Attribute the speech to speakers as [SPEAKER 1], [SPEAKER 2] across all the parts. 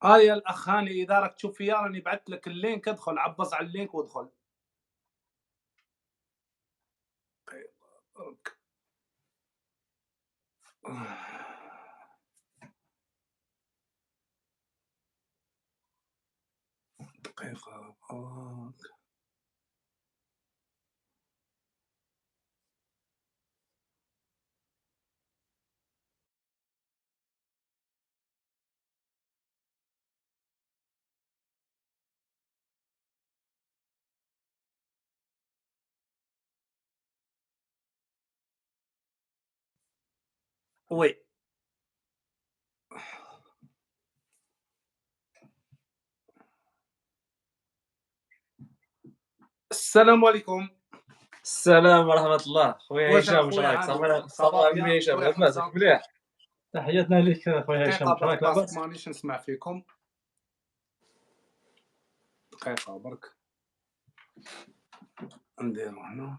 [SPEAKER 1] يا الأخ هاني، إذا راك تشوف فيا راني بعثت لك اللينك، ادخل عبّز على اللينك وادخل. دقيقة. وي. السلام عليكم.
[SPEAKER 2] السلام ورحمة الله، خويا
[SPEAKER 1] واش
[SPEAKER 2] هشام واش
[SPEAKER 1] اخويا
[SPEAKER 2] رايك؟
[SPEAKER 1] هاني، صافا
[SPEAKER 2] صافا
[SPEAKER 1] بيان
[SPEAKER 2] مليح هشام،
[SPEAKER 1] خويا
[SPEAKER 2] لاباس
[SPEAKER 1] حمزة؟
[SPEAKER 2] راك مليح؟
[SPEAKER 3] تحياتنا ليك خويا هشام،
[SPEAKER 1] دقيقة
[SPEAKER 3] واش
[SPEAKER 1] برك
[SPEAKER 3] راك
[SPEAKER 1] باسكو
[SPEAKER 3] لاباس؟
[SPEAKER 1] مانيش نسمع فيكم. دقيقة برك. نديرو هنا.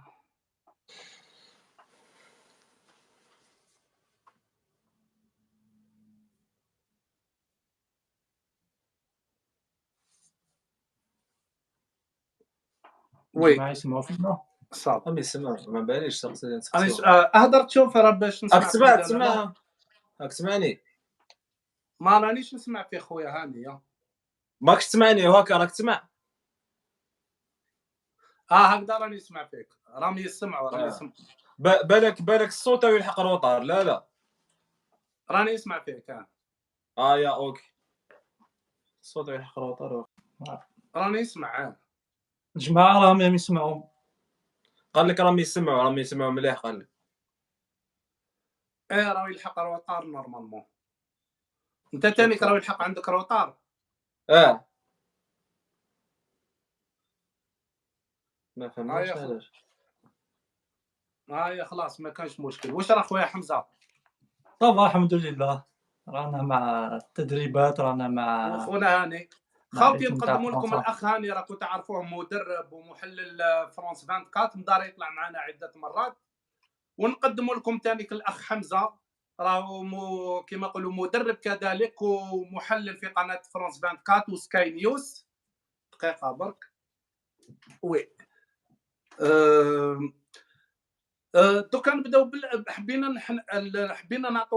[SPEAKER 1] وي.
[SPEAKER 3] الجماعة يسمعوا فينا.
[SPEAKER 1] صافي.
[SPEAKER 2] راهم يسمعوا، ما باليش سقسي
[SPEAKER 1] راني
[SPEAKER 2] نسقسيهم.
[SPEAKER 1] اهدر تشوف راه باش
[SPEAKER 2] راك
[SPEAKER 1] نسمع
[SPEAKER 2] تسمع
[SPEAKER 1] فيه ولا لا.
[SPEAKER 2] راك تسمعني؟
[SPEAKER 1] ما رانيش نسمع فيه خويا هاني.
[SPEAKER 2] ماكش تسمعني وهاكا راك تسمع؟
[SPEAKER 1] هكذا راني نسمع فيك، راهم يسمعوا
[SPEAKER 2] بالك الصوت يلحق الوتر. لا
[SPEAKER 1] راني نسمع فيك.
[SPEAKER 2] يا اوكي، الصوت يلحق الوتر.
[SPEAKER 1] راني نسمع.
[SPEAKER 3] الجماعة راهم يسمعوا.
[SPEAKER 2] قال لك راهم يسمعوا مليح قال لك.
[SPEAKER 1] راه يلحق الوتر نورمالمون. انت تاني راه يلحق عندك الوتر.
[SPEAKER 2] ما فهمناش علاش.
[SPEAKER 1] يا خلاص ما كانش مشكل. واش راه خويا حمزة؟
[SPEAKER 3] صافا الحمد لله، رانا مع التدريبات، رانا مع
[SPEAKER 1] وخونا هاني خاوتي نقدم لكم الاخ هاني، راكم تعرفوه، مدرب ومحلل فرانس 24، مدار يطلع معنا عده مرات. ونقدم لكم ثاني الاخ حمزه، راهو كما نقولوا مدرب كذلك ومحلل في قناه فرانس 24 وسكاي نيوز. دقيقه برك. وي. دوكا نبداو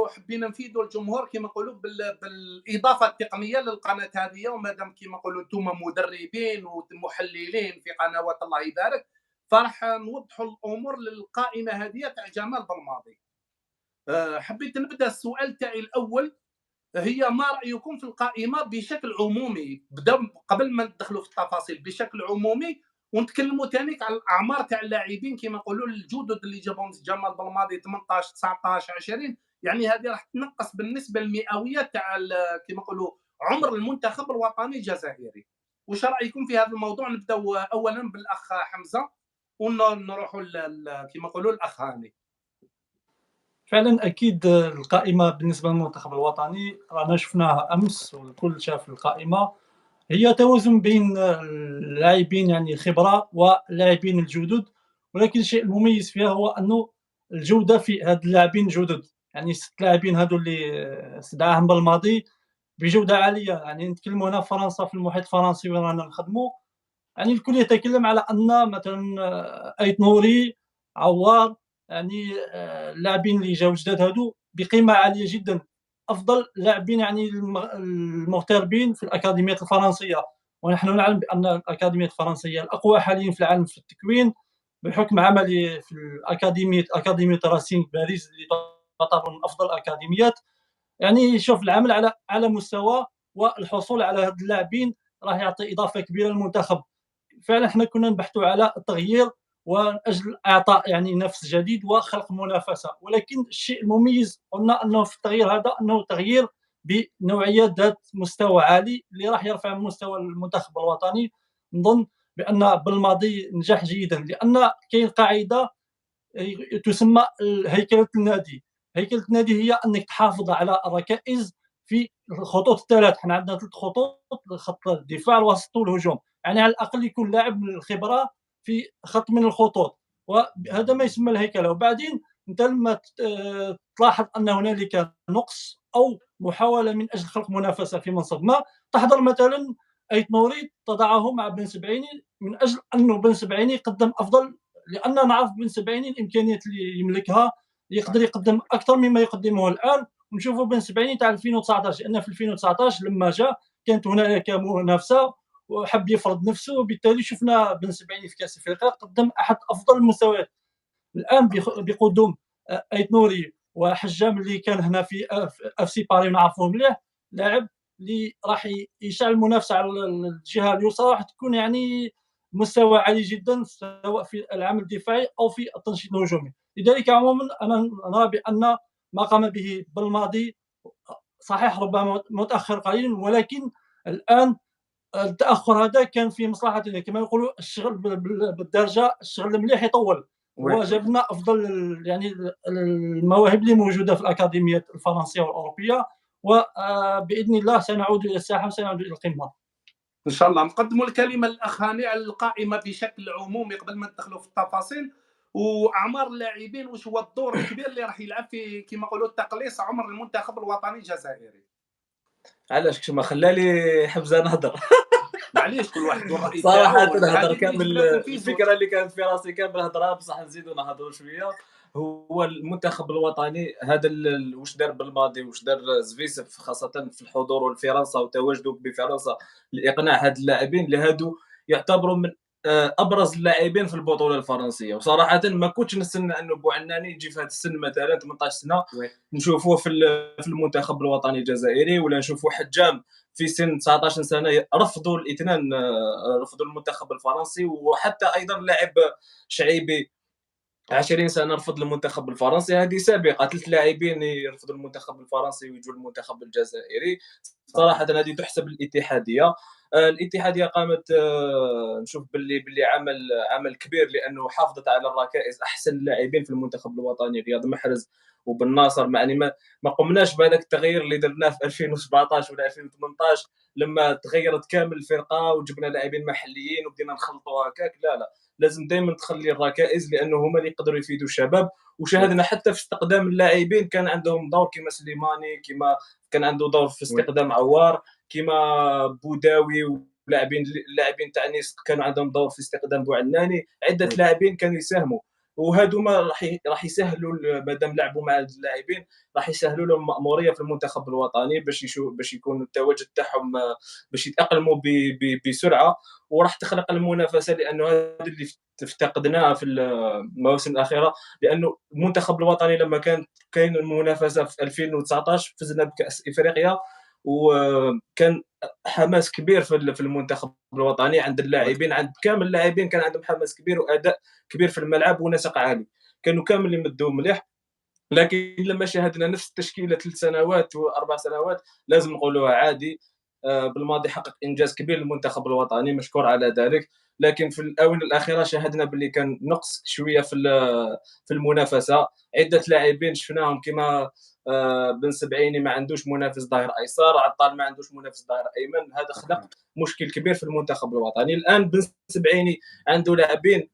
[SPEAKER 1] حبينا نفيدوا الجمهور كما نقولوا بالاضافه التقنيه للقناه هذه، ومادام كما نقولوا انتم مدربين ومحللين في قنوات الله يبارك، فراح نوضحوا الامور للقائمه هذه تاع جمال بالماضي. حبيت نبدا السؤال تاعي الاول، هي ما رايكم في القائمه بشكل عمومي؟ قبل ما ندخلوا في التفاصيل بشكل عمومي، ونتكلموا ثاني على الاعمار تاع اللاعبين كما نقولوا الجدد اللي جابهم جمال بالماضي 18 19 20، يعني هذه راح تنقص بالنسبه المئويه تاع كما نقولوا عمر المنتخب الوطني الجزائري. واش رايكم في هذا الموضوع؟ نبداو اولا بالاخ حمزه ونروحوا كما نقولوا الاخ هاني.
[SPEAKER 3] فعلا اكيد القائمه بالنسبه للمنتخب الوطني رانا شفناها امس والكل شاف القائمه، هي توازن بين اللاعبين يعني الخبره واللاعبين الجدد، ولكن الشيء المميز فيها هو انه الجوده في هاد اللاعبين الجدد، يعني 6 لاعبين هادو اللي استدعاهم بالماضي بجوده عاليه. يعني نتكلموا هنا في فرنسا، في المحيط الفرنسي وين رانا نخدموا، يعني الكل يتكلم على ان مثلا ايت نوري، عوار، يعني اللاعبين اللي جاوا جداد هادو بقيمه عاليه جدا، افضل لاعبين يعني المغتربين في الاكاديميات الفرنسيه. ونحن نعلم بان الاكاديميات الفرنسيه الاقوى حاليا في العالم في التكوين، بحكم عملي في اكاديميه راسين باريس اللي تعتبر من افضل الاكاديميات. يعني شوف العمل على مستوى والحصول على هاد اللاعبين راح يعطي اضافه كبيره للمنتخب. فعلا احنا كنا نبحثوا على التغيير واجل اعطاء يعني نفس جديد وخلق منافسه، ولكن الشيء المميز قلنا انه في التغيير هذا انه تغيير بنوعيه ذات مستوى عالي اللي راح يرفع من مستوى المنتخب الوطني. نظن بان بالماضي نجح جيدا، لان كاين قاعده تسمى هيكله النادي. هيكله النادي هي انك تحافظ على الركائز في الخطوط الثلاث. حنا عندنا 3 خطوط: خط الدفاع، الوسط والهجوم، يعني على الاقل يكون لاعب من الخبره في خط من الخطوط، وهذا ما يسمى الهيكله. وبعدين انت لما تلاحظ ان هنالك نقص او محاوله من اجل خلق منافسه في منصب ما، تحضر مثلا ايت نوري تضعه مع بن سبعيني من اجل انه بن سبعيني قدم افضل، لان نعرف بن سبعيني الامكانيات اللي يملكها يقدر يقدم اكثر مما يقدمه الان. ونشوفوا بن سبعيني تاع 2019، لان في 2019 لما جاء كانت هنالك منافسه وحب يفرض نفسه، وبالتالي شفنا بن سبعيني في كاس افريقيا قدم احد افضل المستويات. الان بقدوم ايت نوري وحجام اللي كان هنا في اف سي باري نعرفوه مليح، لاعب اللي راح يشعل المنافسه على الجهه اليسرى، راح تكون يعني مستوى عالي جدا سواء في العمل الدفاعي او في التنشيط الهجومي. لذلك عموما انا نرى بان ما قام به بالماضي صحيح ربما متاخر قليلا، ولكن الان التاخر هذا كان في مصلحتنا، كما يقولوا الشغل بالدرجه الشغل المليح يطول، وجاب لنا افضل يعني المواهب اللي موجوده في الاكاديميات الفرنسيه والاوروبيه، وباذن الله سنعود الى الساحه وسنعود الى القمه
[SPEAKER 1] ان شاء الله. نقدم الكلمه للاخ هاني على القائمه بشكل عمومي قبل ما ندخلوا في التفاصيل، واعمار اللاعبين واش هو الدور الكبير اللي راح يلعب في كما يقولوا تقليص عمر المنتخب الوطني الجزائري.
[SPEAKER 2] علاش كش ما خلالي حمزه نهضر؟
[SPEAKER 1] معليش كل واحد والراي
[SPEAKER 2] صراحه
[SPEAKER 1] تاعو.
[SPEAKER 2] نهضر كامل الفكره اللي كانت في راسي كامل نهضرها، بصح نزيدوا نهضروا شويه. هو المنتخب الوطني هذا واش دار بالماضي واش دار زفيسف خاصه في الحضور والفرنسا وتواجده بفرنسا لاقناع هاد اللاعبين اللي هادو يعتبروا من ابرز اللاعبين في البطوله الفرنسيه. وصراحه ما كنتش نستنى انه بوعناني يجي في هذا السن مثلا 18 سنه نشوفوه في المنتخب الوطني الجزائري، ولا نشوفوا حجام في سن 19 سنه رفضوا الاثنان، رفضوا المنتخب الفرنسي. وحتى ايضا لاعب شعيبي 20 سنه رفض المنتخب الفرنسي. هذه سابقه 3 لاعبين يرفضوا المنتخب الفرنسي ويجوا المنتخب الجزائري. صراحه هذه تحسب للاتحاديه. الاتحاديه قامت نشوف باللي عمل كبير، لانه حافظت على الركائز احسن اللاعبين في المنتخب الوطني، رياض محرز وبن ناصر. يعني ما قمناش بهذاك التغيير اللي درناه في 2017 ولا 2018 لما تغيرت كامل الفرقه وجبنا لاعبين محليين وبدينا نخلطوا هكاك. لا لازم دائما تخلي الركائز، لانه هما اللي يقدروا يفيدوا الشباب. وشاهدنا حتى في استقدام اللاعبين كان عندهم دور، كما سليماني، كما كان عنده دور في استقدام عوار، كما بوداوي، اللاعبين تاع نيس كانوا عندهم دور في استقدام بوعناني. عده لاعبين كانوا يساهموا، وهادو ما راح يسهلوا مادام لعبوا مع اللاعبين راح يسهلوا لهم المأموريه في المنتخب الوطني باش يكون التواجد تاعهم باش يتاقلموا بسرعه، وراح تخلق المنافسه. لانه هذا اللي افتقدناه في المواسم الاخيره، لانه المنتخب الوطني لما كاين المنافسه في 2019 فزنا بكاس افريقيا، وكان حماس كبير في المنتخب الوطني عند اللاعبين، عند كامل اللاعبين كان عندهم حماس كبير واداء كبير في الملعب ونسق عالي، كانوا كامل يمدوا مليح. لكن لما شاهدنا نفس التشكيله 3 سنوات و4 سنوات لازم نقولوها عادي. بالماضي حقق انجاز كبير للمنتخب الوطني مشكور على ذلك، لكن في الاونه الاخيره شاهدنا باللي كان نقص شويه في المنافسه. عده لاعبين شفناهم كما بن سبعيني ما عندوش منافس ظهير ايسر، عطال ما عندوش منافس ظهير ايمن، هذا خلق مشكل كبير في المنتخب الوطني. الان بن سبعيني عنده لاعبين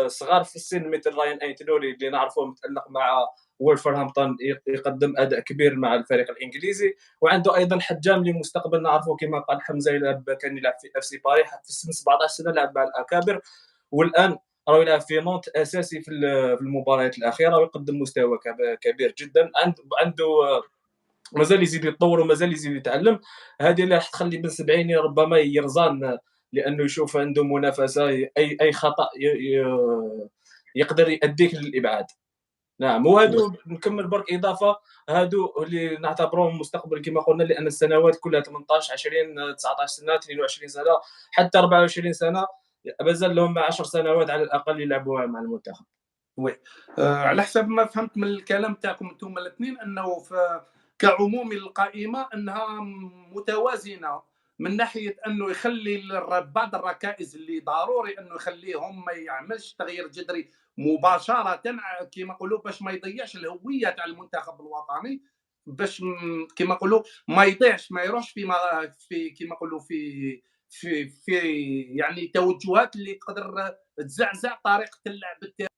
[SPEAKER 2] صغار في السن مثل راين اينتنوري اللي نعرفوه متالق مع وولفرهامبتون يقدم اداء كبير مع الفريق الانجليزي، وعنده ايضا حجام لمستقبل نعرفه كما قال حمزه كان يلعب في اف سي باري في السن 17 سنه لعب مع الاكابر، والان راه يلعب في نونت اساسي في المباريات الاخيره ويقدم مستوى كبير جدا. عنده مازال يزيد يتطور ومازال يزيد يتعلم. هذه اللي راح تخلي بن سبعيني ربما يرزان، لانه يشوف عنده منافسه، اي خطا يقدر يؤديك للابعاد. نعم، وهادو نكمل برك اضافه، هادو اللي نعتبروهم مستقبل كما قلنا، لان السنوات كلها 18 20 19 سنه 22 سنه حتى 24 سنه مازال لهم 10 سنوات على الاقل يلعبوا مع المنتخب.
[SPEAKER 1] وي على حسب ما فهمت من الكلام تاعكم انتم الاثنين انه كعموم القائمه انها متوازنه من ناحيه انه يخلي بعض الركائز اللي ضروري انه يخليهم ما يعملش تغيير جذري مباشره كما يقولوا باش ما يضيعش الهويه تاع المنتخب الوطني، باش كما يقولوا ما يضيعش ما يروحش في كما يقولوا في يعني توجهات اللي تقدر تزعزع طريقه اللعب تاعو،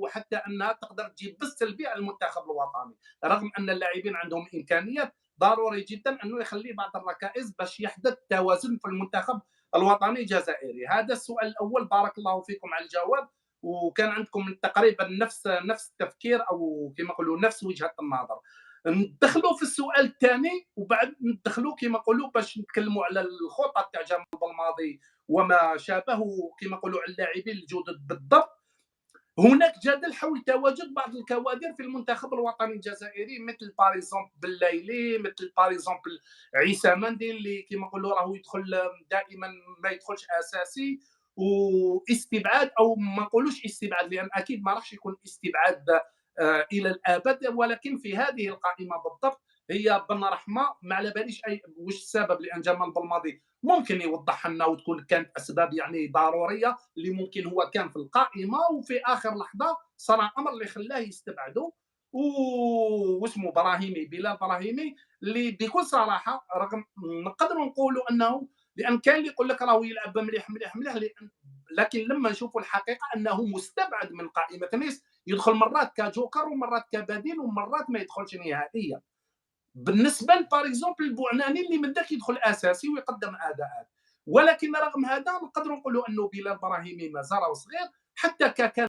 [SPEAKER 1] وحتى انها تقدر تجيب بالسلبي على المنتخب الوطني، رغم ان اللاعبين عندهم امكانيات. ضروري جدا انه يخلي بعض الركائز باش يحدث توازن في المنتخب الوطني الجزائري. هذا السؤال الاول، بارك الله فيكم على الجواب، وكان عندكم تقريبا نفس التفكير او كما نقولوا نفس وجهه النظر. ندخلوا في السؤال الثاني وبعد ندخلوا كما نقولوا باش نتكلموا على الخطط تاع جمال بلماضي وما شابهه كما نقولوا على اللاعبين الجدد بالضبط. هناك جدل حول تواجد بعض الكوادر في المنتخب الوطني الجزائري، مثل باريزومبل بلايلي، مثل باريزومبل عيسى مندي اللي كما نقولوا راهو يدخل دائما ما يدخلش اساسي، واستبعاد او ما نقولوش استبعاد لان اكيد ما راحش يكون استبعاد الى الابد، ولكن في هذه القائمه بالضبط هي بن رحمه. ما على باليش اي واش السبب، لان جمال بلماضي ممكن يوضح لنا وتكون كانت اسباب يعني ضروريه اللي ممكن هو كان في القائمه وفي اخر لحظه صار امر اللي خلاه يستبعده. واسمه براهيمي، بلال براهيمي، اللي بكل صراحه رغم نقدروا نقولوا انه، لان كان اللي يقول لك راهو يلعب مليح مليح مليح، لكن لما نشوفوا الحقيقه انه مستبعد من قائمه نيس، يدخل مرات كجوكر ومرات كبديل ومرات ما يدخلش نهائيا. بالنسبه لبار اكزومبل البوعناني اللي من ذاك يدخل اساسي ويقدم اداءات، ولكن رغم هذا نقدروا نقولوا انه بلال براهيمي مازال صغير، حتى كان